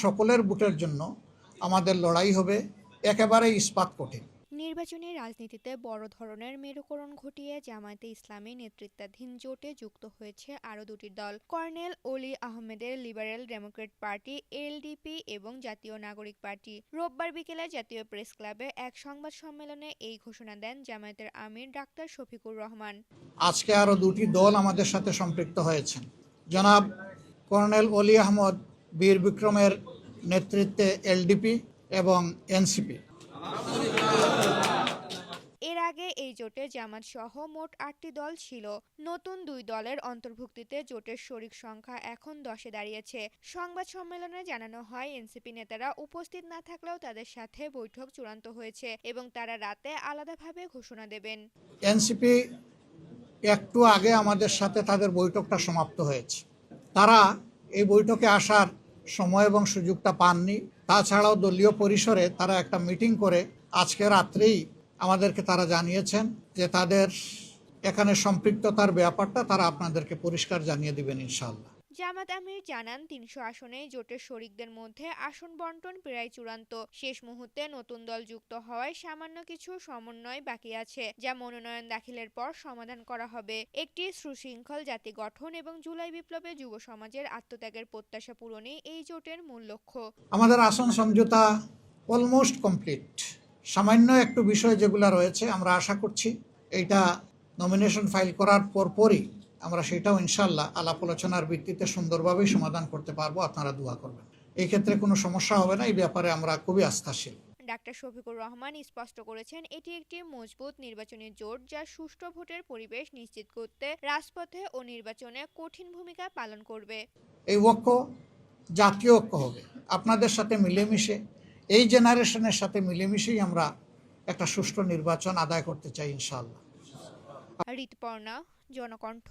সকলের ভোটের জন্য আমাদের লড়াই হবে একেবারেই ইস্পাত কঠিন। নির্বাচনী রাজনীতিতে বড় ধরনের মেরুকরণ ঘটিয়ে জামায়াতে ইসলামী নেতৃত্বাধীন জোটে যুক্ত হয়েছে আরও দুটি দল, কর্নেল অলি আহমেদের লিবারেল ডেমোক্রেট পার্টি এলডিপি এবং জাতীয় নাগরিক পার্টি। রোববার বিকেলে জাতীয় প্রেস ক্লাবে এক সংবাদ সম্মেলনে এই ঘোষণা দেন জামায়াতের আমির ডাক্তার শফিকুর রহমান। আজকে আরও দুটি দল আমাদের সাথে সম্পৃক্ত হয়েছেন। জনাব কর্নেল অলি আহমদ বীর বিক্রমের নেতৃত্বে এলডিপি এবং এনসিপি। এর আগে এই জোটে জামাত সহ মোট ৮টি দল ছিল। নতুন দুই দলের অন্তর্ভুক্তিতে জোটের শরিক সংখ্যা এখন 10-এ দাঁড়িয়েছে। সংবাদ সম্মেলনে জানানো হয়, এনসিপি নেতারা উপস্থিত না থাকলেও তাদের সাথে বৈঠক চূড়ান্ত হয়েছে এবং তারা রাতে আলাদাভাবে ঘোষণা দেবেন। এনসিপি একটু আগে আমাদের সাথে তাদের বৈঠকটা সমাপ্ত হয়েছে। তারা এই বৈঠকে আসার সময় এবং সুযোগটা পাননি। তাছাড়াও দলীয় পরিসরে তারা একটা মিটিং করে আজকে রাত্রেই আমাদেরকে তারা জানিয়েছেন যে তাদের এখানে সম্পৃক্ততার ব্যাপারটা তারা আপনাদেরকে পরিষ্কার জানিয়ে দিবেন ইনশাআল্লাহ। জামাত আমির জানান, ৩০০ আসনে জোটের শরিকদের মধ্যে আসন বন্টন প্রায় চূড়ান্ত। শেষ মুহূর্তে নতুন দল যুক্ত হওয়ায় সামান্য কিছু সমন্বয় বাকি আছে, যা মনোনয়ন দাখিলের পর সমাধান করা হবে। একটি সুশৃঙ্খল জাতি গঠন এবং জুলাই বিপ্লবে যুব সমাজের আত্মত্যাগের প্রত্যাশা পূরণই এই জোটের মূল লক্ষ্য। আমাদের আসন সমঝোতা অলমোস্ট কমপ্লিট। সামান্য একটু বিষয় যেগুলো রয়েছে, আমরা আশা করছি এইটা নমিনেশন ফাইল করার পরপরই আমরা সেটাও ইনশাল্লাহ আলাপ আলোচনার ভিত্তিতে সুন্দরভাবেই সমাধান করতে পারবো। আপনারা দোয়া করবেন, এই ক্ষেত্রে কোনো সমস্যা হবে না। এই ব্যাপারে আমরা খুবই আস্থাশীল। ডাক্তার শফিকুর রহমান স্পষ্ট করেছেন, এটি একটি মজবুত নির্বাচনী জোট যা সুষ্ঠু ভোটের পরিবেশ নিশ্চিত করতে রাজপথে ও নির্বাচনে কঠিন ভূমিকা পালন করবে। এই ঐক্য জাতীয় ঐক্য হবে, আপনাদের সাথে মিলেমিশে, এই জেনারেশনের সাথে মিলেমিশেই আমরা একটা সুষ্ঠু নির্বাচন আদায় করতে চাই ইনশাআল্লাহ। ঋতুপর্ণা, জনকণ্ঠ।